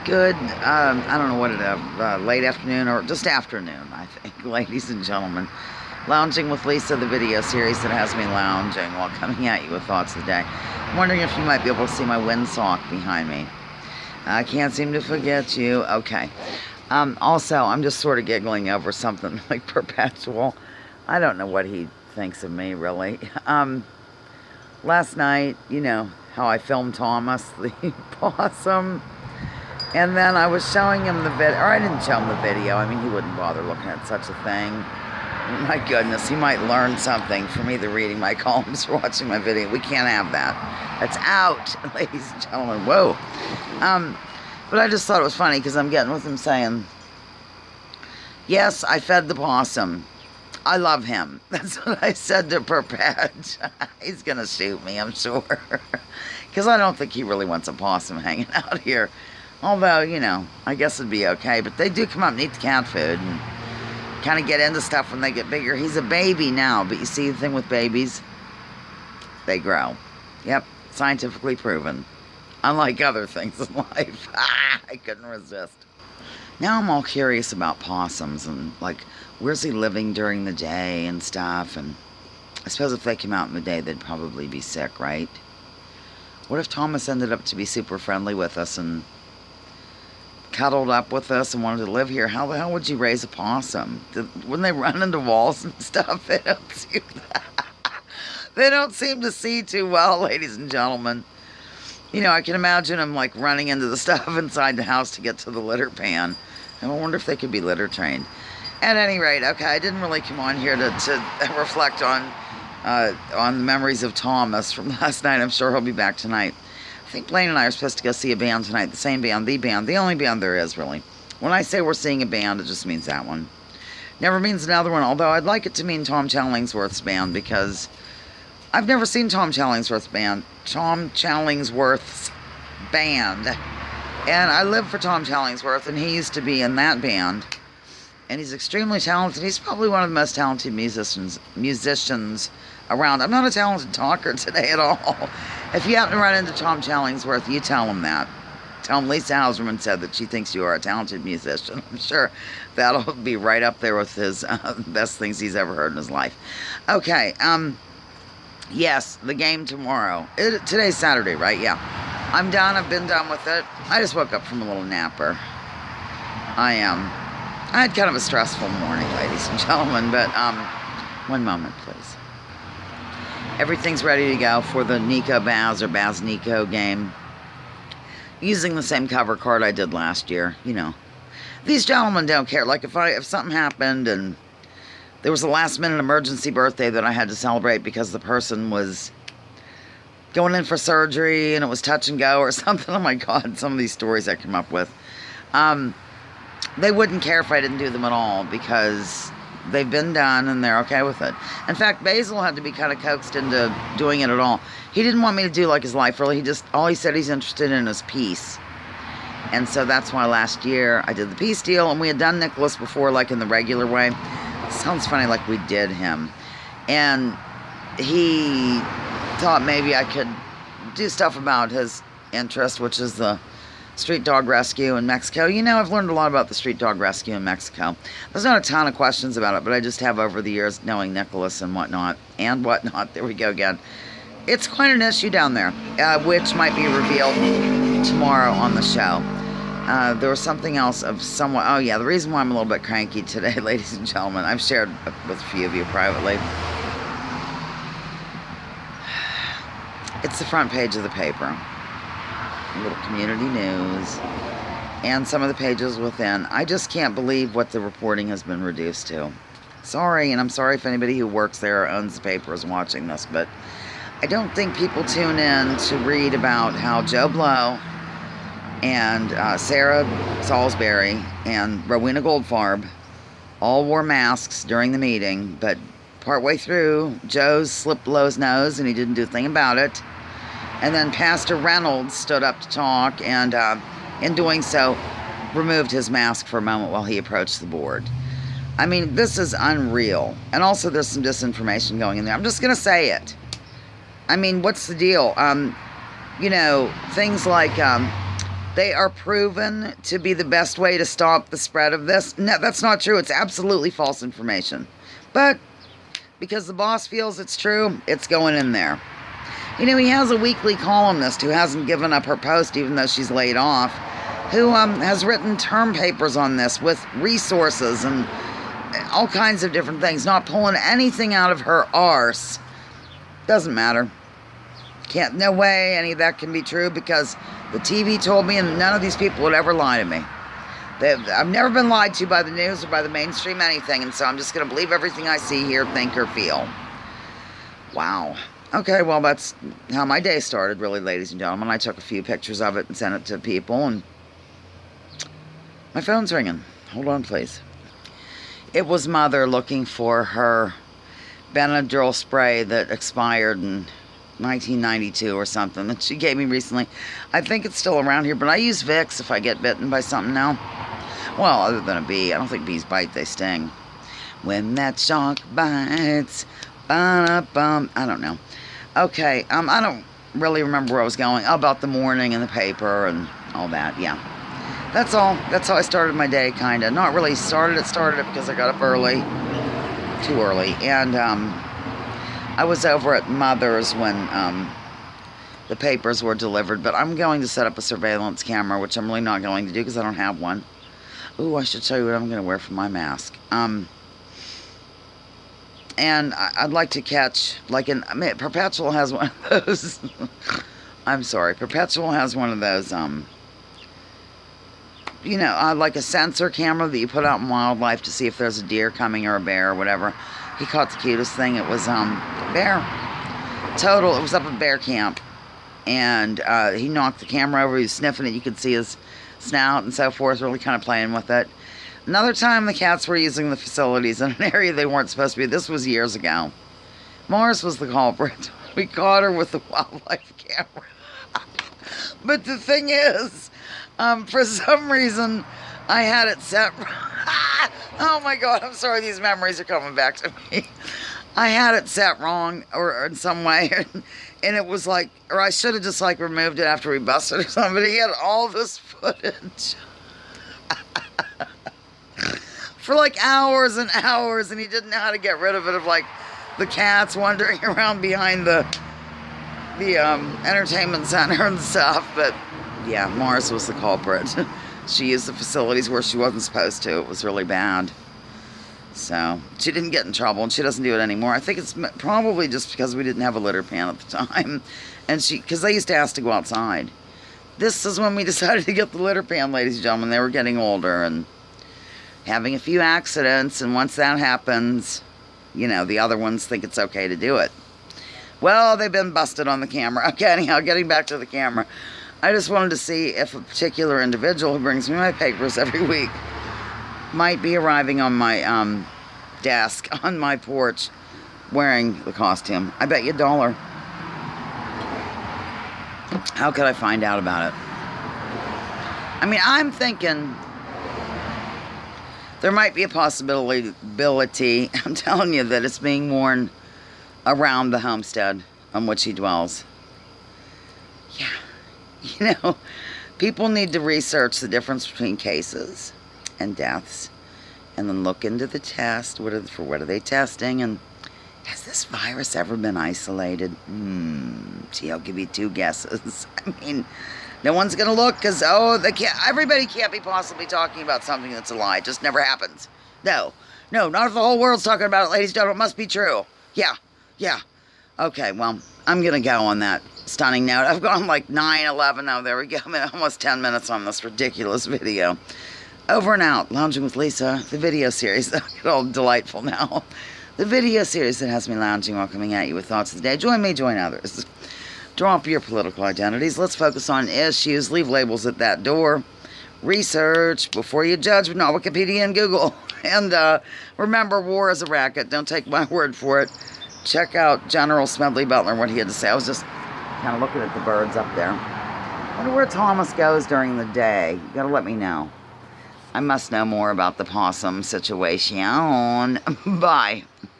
Good, I don't know what it is, late afternoon or just afternoon, I think, ladies and gentlemen. Lounging with Lisa, the video series that has me lounging while coming at you with thoughts of the day. I'm wondering if you might be able to see my windsock behind me. I can't seem to forget you. Okay. Also, I'm just sort of giggling over something like perpetual. I don't know what he thinks of me, really. Last night, you know, how I filmed Thomas, the possum. And then I was showing him the video, or I didn't show him the video. I mean, he wouldn't bother looking at such a thing. My goodness, he might learn something from either reading my columns or watching my video. We can't have that. That's out, ladies and gentlemen. Whoa. But I just thought it was funny because I'm getting with him saying, yes, I fed the possum. I love him. That's what I said to Perpet. He's going to shoot me, I'm sure. Because I don't think he really wants a possum hanging out here. Although, you know, I guess it'd be okay. But they do come up and eat the cat food and kind of get into stuff when they get bigger. He's a baby now, but you see the thing with babies? They grow. Yep, scientifically proven. Unlike other things in life. I couldn't resist. Now I'm all curious about possums and, like, where's he living during the day and stuff. And I suppose if they came out in the day, they'd probably be sick, right? What if Thomas ended up to be super friendly with us and cuddled up with us and wanted to live here? How the hell would you raise a possum? Wouldn't they run into walls and stuff? They don't seem to see too well, ladies and gentlemen. You know, I can imagine them like running into the stuff inside the house to get to the litter pan. And I wonder if they could be litter trained. At any rate, okay, I didn't really come on here to reflect on the memories of Thomas from last night. I'm sure he'll be back tonight. I think Blaine and I are supposed to go see a band tonight. The same band, the only band there is, really. When I say we're seeing a band, it just means that one. Never means another one, although I'd like it to mean Tom Challingsworth's band, because I've never seen Tom Challingsworth's band. And I live for Tom Challingsworth, and he used to be in that band. And he's extremely talented. He's probably one of the most talented musicians around. I'm not a talented talker today at all. If you happen to run into Tom Challingsworth, you tell him that. Tell him Lisa Hauserman said that she thinks you are a talented musician. I'm sure that'll be right up there with his best things he's ever heard in his life. Okay, yes, the game tomorrow. Today's Saturday, right? Yeah. I'm done. I've been done with it. I just woke up from a little napper. I had kind of a stressful morning, ladies and gentlemen, but one moment, please. Everything's ready to go for the Nico Baz or Baz Nico game. Using the same cover card I did last year, you know. These gentlemen don't care. Like if something happened and there was a last minute emergency birthday that I had to celebrate because the person was going in for surgery and it was touch and go or something. Oh my God, some of these stories I come up with. They wouldn't care if I didn't do them at all because they've been done and they're okay with it. In fact, Basil had to be kind of coaxed into doing it at all. He didn't want me to do like his life really. All he said he's interested in is peace. And so that's why last year I did the peace deal, and we had done Nicholas before, like in the regular way. Sounds funny, like we did him. And he thought maybe I could do stuff about his interest, which is the street dog rescue in Mexico. You know, I've learned a lot about the street dog rescue in Mexico. There's not a ton of questions about it, but I just have over the years knowing Nicholas and whatnot. There we go again. It's quite an issue down there, which might be revealed tomorrow on the show. There was something else of someone. Oh yeah, the reason why I'm a little bit cranky today, ladies and gentlemen, I've shared with a few of you privately. It's the front page of the paper. A little community news, and some of the pages within. I just can't believe what the reporting has been reduced to. Sorry, and I'm sorry if anybody who works there or owns the paper is watching this, but I don't think people tune in to read about how Joe Blow and Sarah Salisbury and Rowena Goldfarb all wore masks during the meeting, but partway through, Joe slipped below his nose and he didn't do a thing about it. And then Pastor Reynolds stood up to talk and, in doing so, removed his mask for a moment while he approached the board. I mean, this is unreal. And also there's some disinformation going in there. I'm just going to say it. I mean, what's the deal? You know, things like They are proven to be the best way to stop the spread of this. No, that's not true. It's absolutely false information. But because the boss feels it's true, it's going in there. You know, he has a weekly columnist who hasn't given up her post even though she's laid off, who has written term papers on this with resources and all kinds of different things, not pulling anything out of her arse. Doesn't matter. No way any of that can be true, because the TV told me, and none of these people would ever lie to me. I've never been lied to by the news or by the mainstream anything, and so I'm just going to believe everything I see, hear, think, or feel. Wow. Okay, well, that's how my day started, really, ladies and gentlemen. I took a few pictures of it and sent it to people, and my phone's ringing. Hold on, please. It was Mother looking for her Benadryl spray that expired in 1992 or something that she gave me recently. I think it's still around here, but I use Vicks if I get bitten by something now. Well, other than a bee. I don't think bees bite, they sting. When that shark bites, ba-da-bum. I don't know. Okay, I don't really remember where I was going. About the morning and the paper and all that, yeah. That's all. That's how I started my day, kind of. Not really started it because I got up early. Too early. And, I was over at Mother's when the papers were delivered, but I'm going to set up a surveillance camera, which I'm really not going to do because I don't have one. Ooh, I should show you what I'm going to wear for my mask. And I'd like to catch, Perpetual has one of those. I'm sorry, Perpetual has one of those, like a sensor camera that you put out in wildlife to see if there's a deer coming or a bear or whatever. He caught the cutest thing. It was bear. Total. It was up at bear camp, and he knocked the camera over. He was sniffing it. You could see his snout and so forth. Really kind of playing with it. Another time, the cats were using the facilities in an area they weren't supposed to be. This was years ago. Mars was the culprit. We caught her with the wildlife camera. But the thing is, for some reason, I had it set. Oh my God, I'm sorry, these memories are coming back to me. I had it set wrong or in some way, and it was like, or I should have just removed it after we busted or something, but he had all this footage for hours and hours, and he didn't know how to get rid of it, of the cats wandering around behind the entertainment center and stuff. But yeah, Mars was the culprit. She used the facilities where she wasn't supposed to. It was really bad. So, she didn't get in trouble, and she doesn't do it anymore. I think it's probably just because we didn't have a litter pan at the time. And because they used to ask to go outside. This is when we decided to get the litter pan, ladies and gentlemen. They were getting older and having a few accidents. And once that happens, the other ones think it's okay to do it. Well, they've been busted on the camera. Okay, anyhow, getting back to the camera. I just wanted to see if a particular individual who brings me my papers every week might be arriving on my desk, on my porch, wearing the costume. I bet you $1. How could I find out about it? I mean, I'm thinking there might be a possibility, I'm telling you, that it's being worn around the homestead on which he dwells. Yeah. People need to research the difference between cases and deaths, and then look into the test. What are they testing? And has this virus ever been isolated? See, I'll give you 2 guesses. I mean, no one's gonna look because everybody can't be possibly talking about something that's a lie. It just never happens. No, not if the whole world's talking about it, ladies and gentlemen. It must be true. Yeah. Okay, well, I'm gonna go on that stunning note. I've gone 9, 11. Oh, there we go. I'm almost 10 minutes on this ridiculous video. Over and out. Lounging with Lisa, the video series. Get all delightful now. The video series that has me lounging while coming at you with thoughts of the day. Join me, join others. Drop your political identities. Let's focus on issues. Leave labels at that door. Research before you judge, but not Wikipedia and Google. And remember, war is a racket. Don't take my word for it. Check out General Smedley Butler, what he had to say. I was just kind of looking at the birds up there. I wonder where Thomas goes during the day. You gotta let me know. I must know more about the possum situation. Bye.